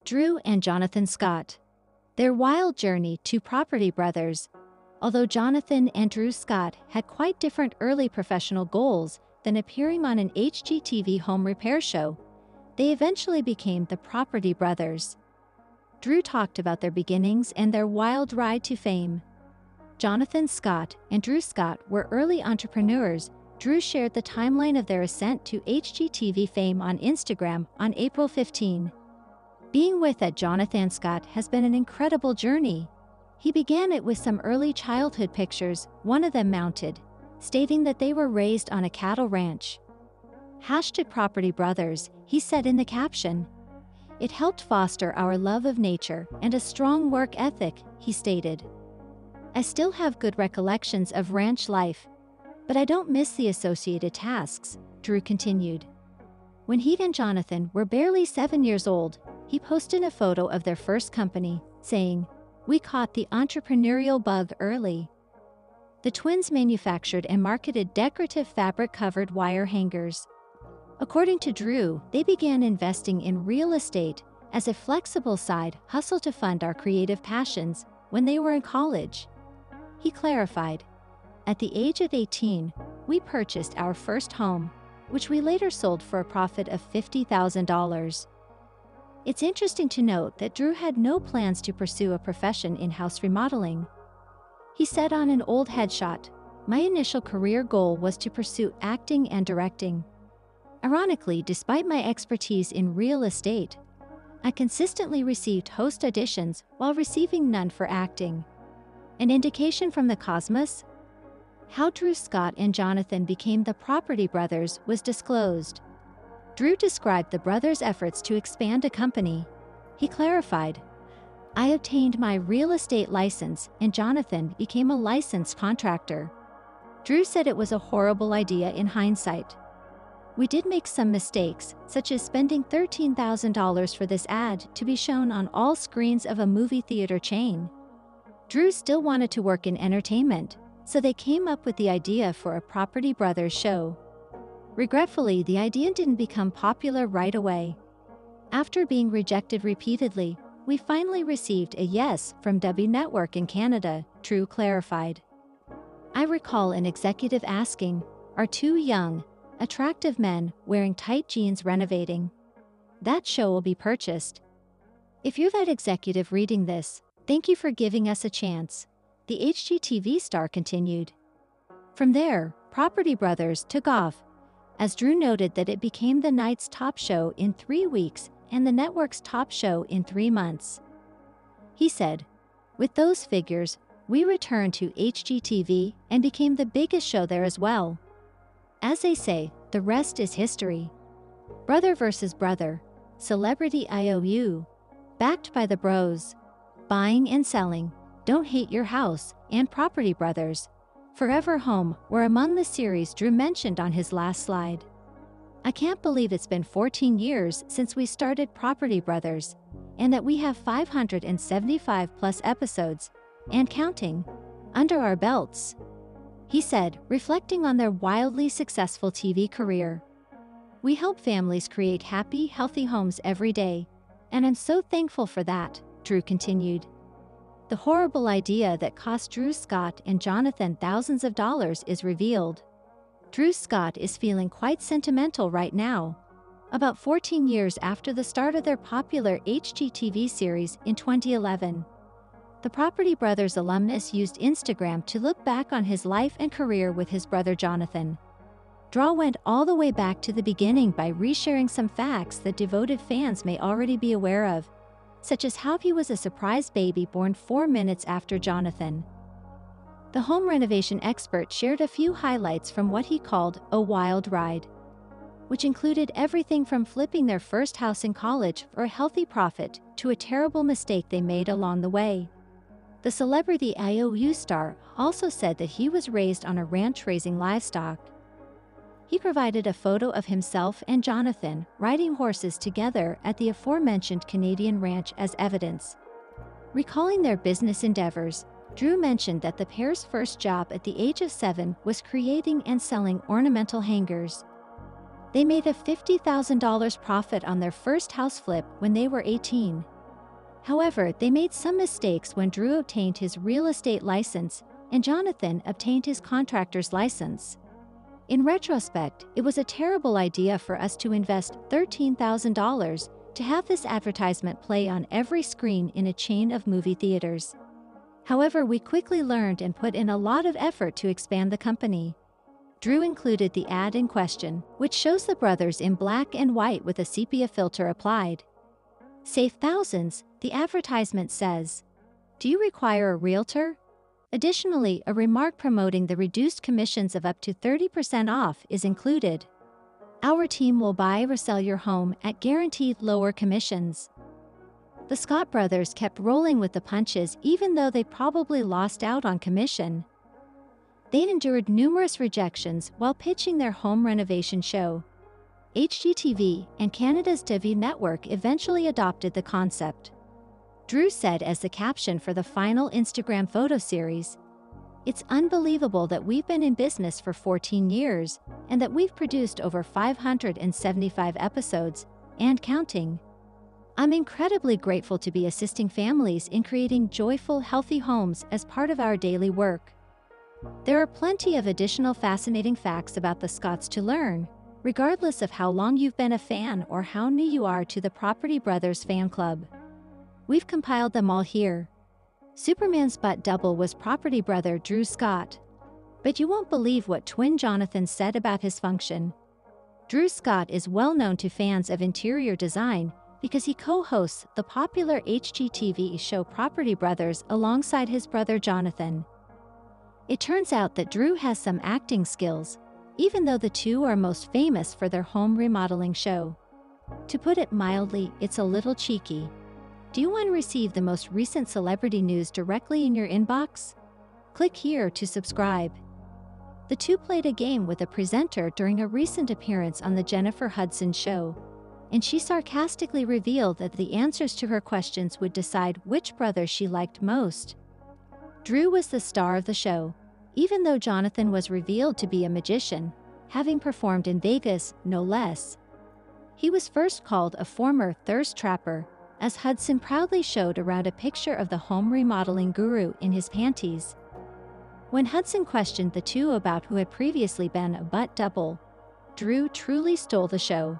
Drew and Jonathan Scott. Their wild journey to property brothers. Although Jonathan and Drew Scott had quite different early professional goals than appearing on an HGTV home repair show, they eventually became the Property Brothers. Drew talked about their beginnings and their wild ride to fame. Jonathan Scott and Drew Scott were early entrepreneurs. Drew shared the timeline of their ascent to HGTV fame on Instagram on April 15. Being with Jonathan Scott has been an incredible journey. He began it with some early childhood pictures, one of them mounted, stating that they were raised on a cattle ranch. #Property Brothers, he said in the caption. It helped foster our love of nature and a strong work ethic, he stated. I still have good recollections of ranch life, but I don't miss the associated tasks, Drew continued. When he and Jonathan were barely 7 years old, he posted a photo of their first company, saying, "We caught the entrepreneurial bug early." The twins manufactured and marketed decorative fabric-covered wire hangers. According to Drew, they began investing in real estate as a flexible side hustle to fund our creative passions when they were in college. He clarified, "At the age of 18, we purchased our first home, which we later sold for a profit of $50,000. It's interesting to note that Drew had no plans to pursue a profession in house remodeling. He said on an old headshot, "My initial career goal was to pursue acting and directing. Ironically, despite my expertise in real estate, I consistently received host auditions while receiving none for acting." An indication from the cosmos? How Drew Scott and Jonathan became the Property Brothers was disclosed. Drew described the brothers' efforts to expand a company. He clarified, "I obtained my real estate license and Jonathan became a licensed contractor." Drew said it was a horrible idea in hindsight. "We did make some mistakes, such as spending $13,000 for this ad to be shown on all screens of a movie theater chain." Drew still wanted to work in entertainment, so they came up with the idea for a Property Brothers show. Regretfully, the idea didn't become popular right away. After being rejected repeatedly, we finally received a yes from W Network in Canada, Drew clarified. "I recall an executive asking, 'Are two young, attractive men wearing tight jeans renovating? That show will be purchased.' If you're that executive reading this, thank you for giving us a chance," the HGTV star continued. From there, Property Brothers took off, as Drew noted that it became the night's top show in 3 weeks and the network's top show in 3 months. He said, "With those figures, we returned to HGTV and became the biggest show there as well. As they say, the rest is history." Brother versus brother, celebrity IOU, backed by the bros, buying and selling, Don't Hate Your House, and Property Brothers, Forever Home were among the series Drew mentioned on his last slide. "I can't believe it's been 14 years since we started Property Brothers, and that we have 575 plus episodes, and counting, under our belts," he said, reflecting on their wildly successful TV career. "We help families create happy, healthy homes every day, and I'm so thankful for that," Drew continued. The horrible idea that cost Drew Scott and Jonathan thousands of dollars is revealed. Drew Scott is feeling quite sentimental right now. About 14 years after the start of their popular HGTV series in 2011, the Property Brothers alumnus used Instagram to look back on his life and career with his brother Jonathan. Drew went all the way back to the beginning by resharing some facts that devoted fans may already be aware of, such as how he was a surprise baby born 4 minutes after Jonathan. The home renovation expert shared a few highlights from what he called a wild ride, which included everything from flipping their first house in college for a healthy profit to a terrible mistake they made along the way. The celebrity IOU star also said that he was raised on a ranch raising livestock. He provided a photo of himself and Jonathan riding horses together at the aforementioned Canadian ranch as evidence. Recalling their business endeavors, Drew mentioned that the pair's first job at the age of 7 was creating and selling ornamental hangers. They made a $50,000 profit on their first house flip when they were 18. However, they made some mistakes when Drew obtained his real estate license and Jonathan obtained his contractor's license. In retrospect, it was a terrible idea for us to invest $13,000 to have this advertisement play on every screen in a chain of movie theaters. However, we quickly learned and put in a lot of effort to expand the company. Drew included the ad in question, which shows the brothers in black and white with a sepia filter applied. Save thousands, the advertisement says. Do you require a realtor? Additionally, a remark promoting the reduced commissions of up to 30% off is included. Our team will buy or sell your home at guaranteed lower commissions. The Scott brothers kept rolling with the punches even though they probably lost out on commission. They endured numerous rejections while pitching their home renovation show. HGTV and Canada's TV network eventually adopted the concept. Drew said as the caption for the final Instagram photo series, "It's unbelievable that we've been in business for 14 years and that we've produced over 575 episodes, and counting. I'm incredibly grateful to be assisting families in creating joyful, healthy homes as part of our daily work." There are plenty of additional fascinating facts about the Scotts to learn, regardless of how long you've been a fan or how new you are to the Property Brothers fan club. We've compiled them all here. Superman's butt double was property brother Drew Scott. But you won't believe what twin Jonathan said about his function. Drew Scott is well known to fans of interior design because he co-hosts the popular HGTV show Property Brothers alongside his brother Jonathan. It turns out that Drew has some acting skills, even though the two are most famous for their home remodeling show. To put it mildly, it's a little cheeky. Do you want to receive the most recent celebrity news directly in your inbox? Click here to subscribe. The two played a game with a presenter during a recent appearance on the Jennifer Hudson show, and she sarcastically revealed that the answers to her questions would decide which brother she liked most. Drew was the star of the show, even though Jonathan was revealed to be a magician, having performed in Vegas, no less. He was first called a former thirst trapper, as Hudson proudly showed around a picture of the home remodeling guru in his panties. When Hudson questioned the two about who had previously been a butt double, Drew truly stole the show.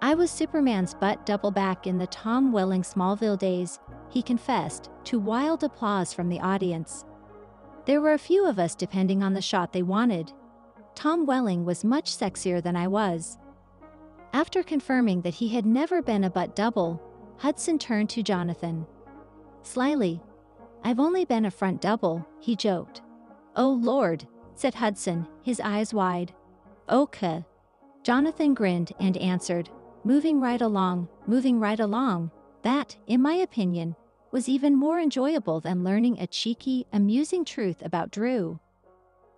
"I was Superman's butt double back in the Tom Welling Smallville days," he confessed, to wild applause from the audience. "There were a few of us depending on the shot they wanted. Tom Welling was much sexier than I was." After confirming that he had never been a butt double, Hudson turned to Jonathan. Slyly, "I've only been a front double," he joked. "Oh Lord," said Hudson, his eyes wide. "Okay." Jonathan grinned and answered, moving right along. That, in my opinion, was even more enjoyable than learning a cheeky, amusing truth about Drew.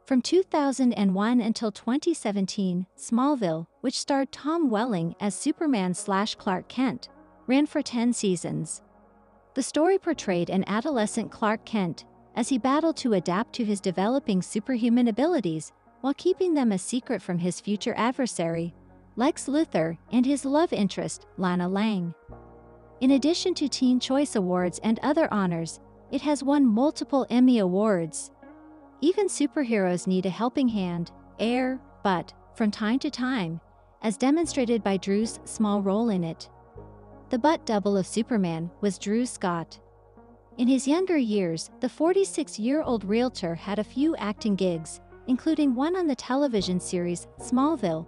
From 2001 until 2017, Smallville, which starred Tom Welling as Superman/Clark Kent, ran for 10 seasons. The story portrayed an adolescent Clark Kent as he battled to adapt to his developing superhuman abilities while keeping them a secret from his future adversary, Lex Luthor, and his love interest, Lana Lang. In addition to Teen Choice Awards and other honors, it has won multiple Emmy Awards. Even superheroes need a helping hand, but, from time to time, as demonstrated by Drew's small role in it. The butt double of Superman was Drew Scott. In his younger years, the 46-year-old realtor had a few acting gigs, including one on the television series Smallville,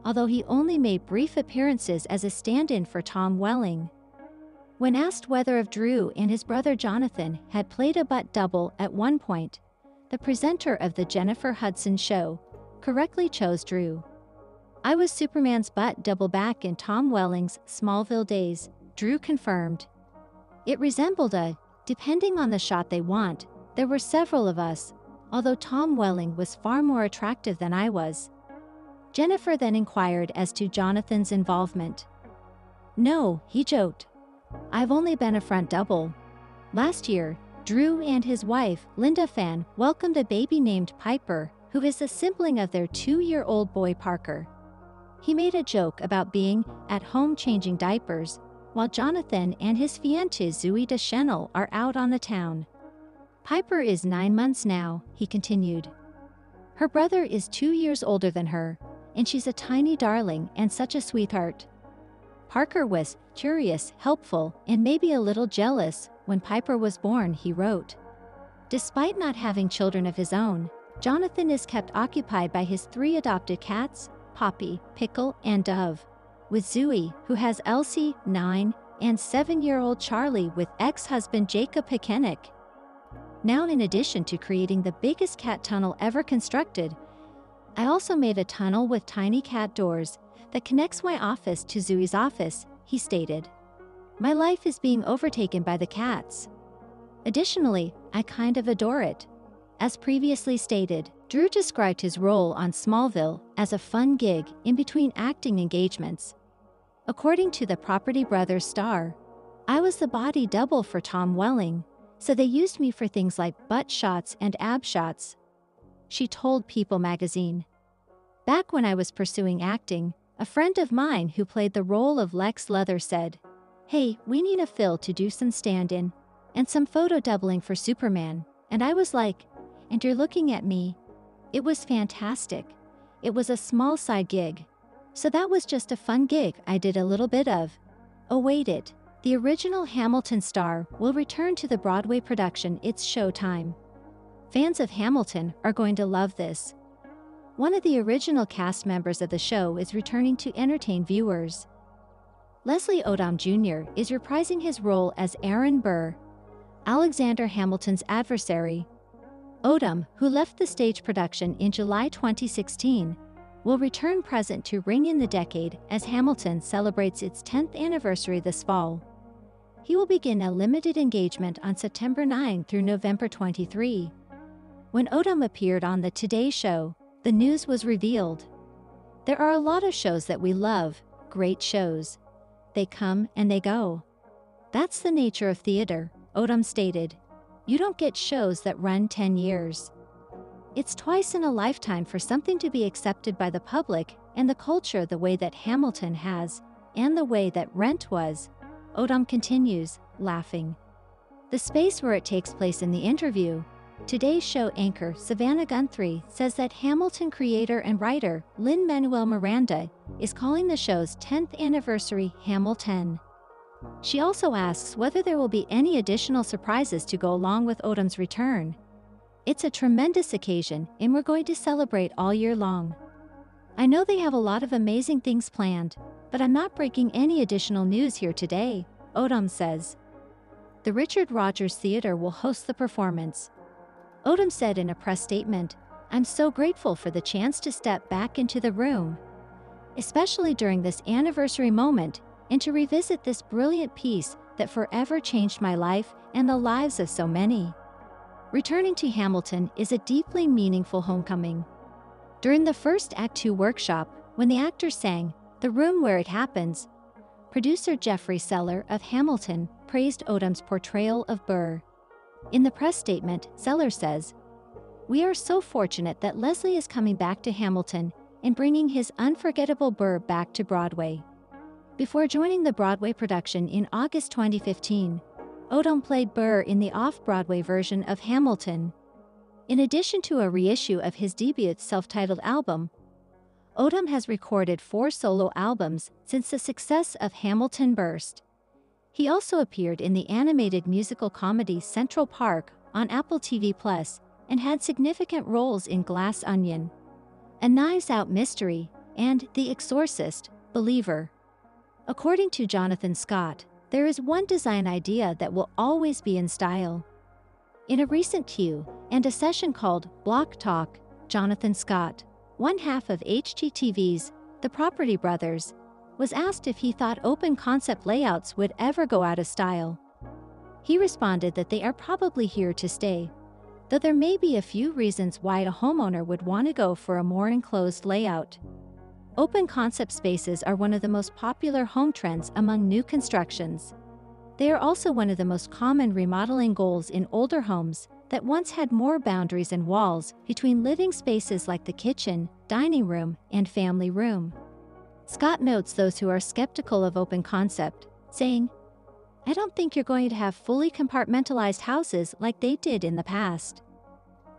although he only made brief appearances as a stand-in for Tom Welling. When asked whether if Drew and his brother Jonathan had played a butt double at one point, the presenter of the Jennifer Hudson show correctly chose Drew. "I was Superman's butt double back in Tom Welling's Smallville days," Drew confirmed. "It resembled depending on the shot they want, there were several of us, although Tom Welling was far more attractive than I was." Jennifer then inquired as to Jonathan's involvement. "No," he joked. "I've only been a front double." Last year, Drew and his wife, Linda Phan, welcomed a baby named Piper, who is a sibling of their 2-year-old boy Parker. He made a joke about being at home changing diapers, while Jonathan and his fiancée Zooey Deschanel are out on the town. Piper is 9 months now, he continued. Her brother is 2 years older than her, and she's a tiny darling and such a sweetheart. Parker was curious, helpful, and maybe a little jealous when Piper was born, he wrote. Despite not having children of his own, Jonathan is kept occupied by his 3 adopted cats, Poppy, Pickle, and Dove, with Zooey, who has Elsie, 9, and 7-year-old Charlie with ex-husband Jacob Hickennick. Now, in addition to creating the biggest cat tunnel ever constructed, I also made a tunnel with tiny cat doors that connects my office to Zooey's office, he stated. My life is being overtaken by the cats. Additionally, I kind of adore it. As previously stated, Drew described his role on Smallville as a fun gig in between acting engagements. According to the Property Brothers star, I was the body double for Tom Welling, so they used me for things like butt shots and ab shots, she told People magazine. Back when I was pursuing acting, a friend of mine who played the role of Lex Luthor said, "Hey, we need a Phil to do some stand-in and some photo doubling for Superman," and I was like, "And you're looking at me?" It was fantastic. It was a small side gig. So that was just a fun gig I did a little bit of. Oh wait it. The original Hamilton star will return to the Broadway production. It's showtime. Fans of Hamilton are going to love this. One of the original cast members of the show is returning to entertain viewers. Leslie Odom Jr. is reprising his role as Aaron Burr, Alexander Hamilton's adversary. Odom, who left the stage production in July 2016, will return present to ring in the decade as Hamilton celebrates its 10th anniversary this fall. He will begin a limited engagement on September 9 through November 23. When Odom appeared on the Today Show, the news was revealed. There are a lot of shows that we love, great shows. They come and they go. That's the nature of theater, Odom stated. You don't get shows that run 10 years. It's twice in a lifetime for something to be accepted by the public and the culture the way that Hamilton has, and the way that Rent was, Odom continues, laughing. The space where it takes place in the interview, Today's Show anchor Savannah Guthrie says that Hamilton creator and writer Lin-Manuel Miranda is calling the show's 10th anniversary Hamilton. She also asks whether there will be any additional surprises to go along with Odom's return. It's a tremendous occasion and we're going to celebrate all year long. I know they have a lot of amazing things planned, but I'm not breaking any additional news here today, Odom says. The Richard Rodgers Theater will host the performance. Odom said in a press statement, "I'm so grateful for the chance to step back into the room, especially during this anniversary moment, and to revisit this brilliant piece that forever changed my life and the lives of so many." Returning to Hamilton is a deeply meaningful homecoming. During the first Act 2 workshop, when the actors sang "The Room Where It Happens," producer Jeffrey Seller of Hamilton praised Odom's portrayal of Burr. In the press statement, Seller says, "We are so fortunate that Leslie is coming back to Hamilton and bringing his unforgettable Burr back to Broadway." Before joining the Broadway production in August 2015, Odom played Burr in the off-Broadway version of Hamilton. In addition to a reissue of his debut self-titled album, Odom has recorded 4 solo albums since the success of Hamilton Burst. He also appeared in the animated musical comedy Central Park on Apple TV+ and had significant roles in Glass Onion, A Knives Out Mystery, and The Exorcist, Believer. According to Jonathan Scott, there is one design idea that will always be in style. In a recent Q&A session called Block Talk, Jonathan Scott, one half of HGTV's The Property Brothers, was asked if he thought open concept layouts would ever go out of style. He responded that they are probably here to stay, though there may be a few reasons why a homeowner would want to go for a more enclosed layout. Open concept spaces are one of the most popular home trends among new constructions. They are also one of the most common remodeling goals in older homes that once had more boundaries and walls between living spaces like the kitchen, dining room, and family room. Scott notes those who are skeptical of open concept saying, "I don't think you're going to have fully compartmentalized houses like they did in the past."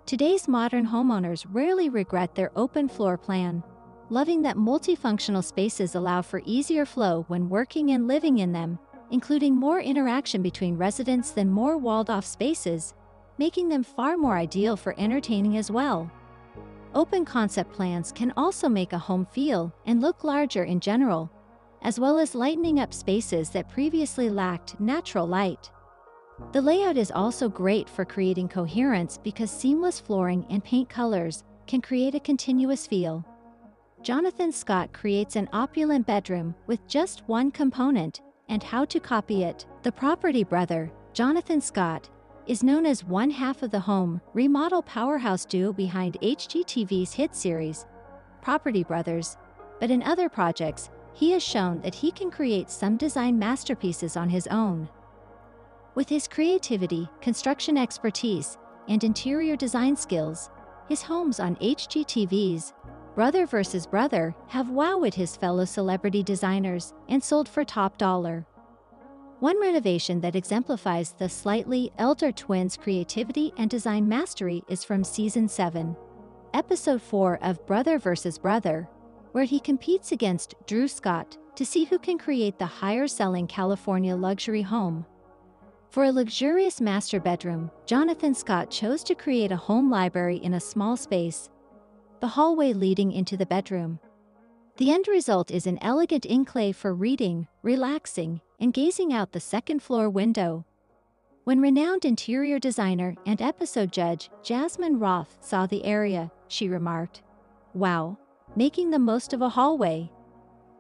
Today's modern homeowners rarely regret their open floor plan, loving that multifunctional spaces allow for easier flow when working and living in them, including more interaction between residents than more walled-off spaces, making them far more ideal for entertaining as well. Open concept plans can also make a home feel and look larger in general, as well as lightening up spaces that previously lacked natural light. The layout is also great for creating coherence because seamless flooring and paint colors can create a continuous feel. Jonathan Scott creates an opulent bedroom with just one component, and how to copy it. The property brother, Jonathan Scott, is known as one half of the home remodel powerhouse duo behind HGTV's hit series, Property Brothers, but in other projects, he has shown that he can create some design masterpieces on his own. With his creativity, construction expertise, and interior design skills, his homes on HGTV's Brother vs. Brother have wowed his fellow celebrity designers and sold for top dollar. One renovation that exemplifies the slightly elder twins' creativity and design mastery is from Season 7, Episode 4 of Brother vs. Brother, where he competes against Drew Scott to see who can create the higher-selling California luxury home. For a luxurious master bedroom, Jonathan Scott chose to create a home library in a small space, the hallway leading into the bedroom. The end result is an elegant enclave for reading, relaxing, and gazing out the second-floor window. When renowned interior designer and episode judge Jasmine Roth saw the area, she remarked, "Wow, making the most of a hallway."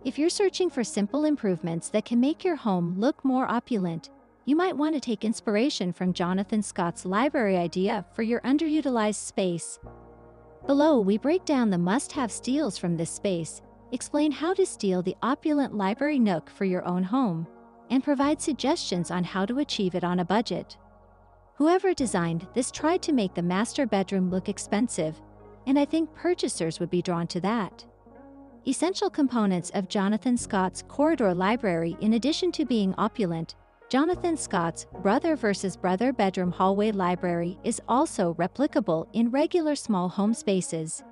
If you're searching for simple improvements that can make your home look more opulent, you might want to take inspiration from Jonathan Scott's library idea for your underutilized space. Below, we break down the must-have steals from this space, explain how to steal the opulent library nook for your own home, and provide suggestions on how to achieve it on a budget. Whoever designed this tried to make the master bedroom look expensive, and I think purchasers would be drawn to that. Essential components of Jonathan Scott's corridor library. In addition to being opulent, Jonathan Scott's Brother vs. Brother bedroom hallway library is also replicable in regular small home spaces.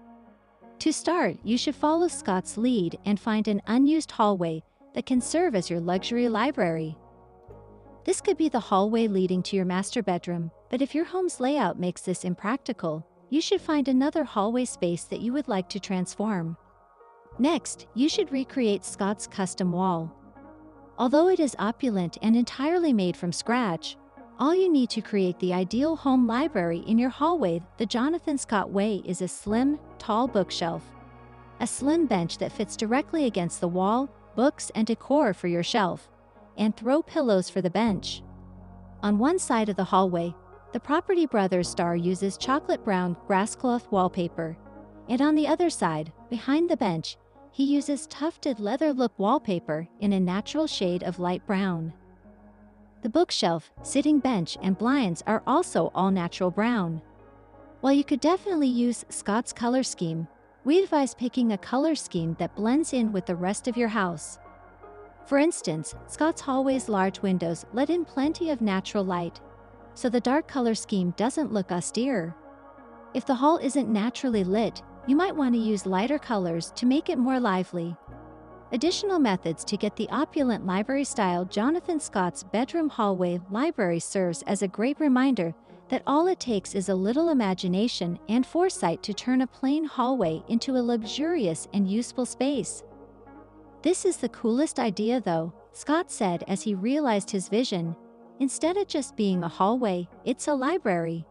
To start, you should follow Scott's lead and find an unused hallway that can serve as your luxury library. This could be the hallway leading to your master bedroom, but if your home's layout makes this impractical, you should find another hallway space that you would like to transform. Next, you should recreate Scott's custom wall. Although it is opulent and entirely made from scratch, all you need to create the ideal home library in your hallway the Jonathan Scott way is a slim, tall bookshelf. A slim bench that fits directly against the wall, books and decor for your shelf, and throw pillows for the bench. On one side of the hallway, the Property Brothers star uses chocolate brown grasscloth wallpaper, and on the other side, behind the bench, he uses tufted leather look wallpaper in a natural shade of light brown. The bookshelf, sitting bench, and blinds are also all natural brown. While you could definitely use Scott's color scheme, we advise picking a color scheme that blends in with the rest of your house. For instance, Scott's hallway's large windows let in plenty of natural light, so the dark color scheme doesn't look austere. If the hall isn't naturally lit, you might want to use lighter colors to make it more lively. Additional methods to get the opulent library-style Jonathan Scott's bedroom hallway library serves as a great reminder that all it takes is a little imagination and foresight to turn a plain hallway into a luxurious and useful space. "This is the coolest idea though," Scott said as he realized his vision. "Instead of just being a hallway, it's a library."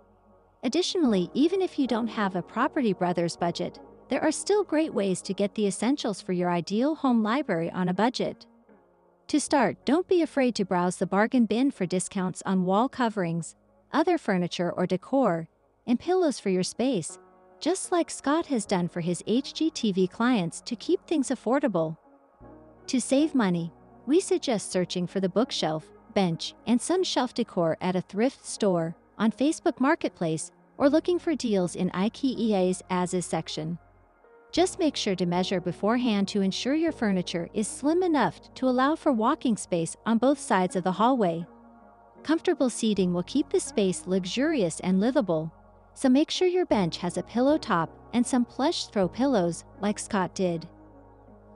Additionally, even if you don't have a Property Brothers budget, there are still great ways to get the essentials for your ideal home library on a budget. To start, don't be afraid to browse the bargain bin for discounts on wall coverings, other furniture or decor, and pillows for your space, just like Scott has done for his HGTV clients to keep things affordable. To save money, we suggest searching for the bookshelf, bench, and some shelf decor at a thrift store, on Facebook Marketplace, or looking for deals in IKEA's As Is section. Just make sure to measure beforehand to ensure your furniture is slim enough to allow for walking space on both sides of the hallway. Comfortable seating will keep the space luxurious and livable, so make sure your bench has a pillow top and some plush throw pillows like Scott did.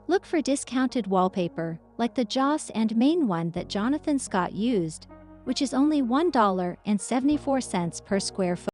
Look for discounted wallpaper, like the Joss and Main one that Jonathan Scott used, which is only $1.74 per square foot.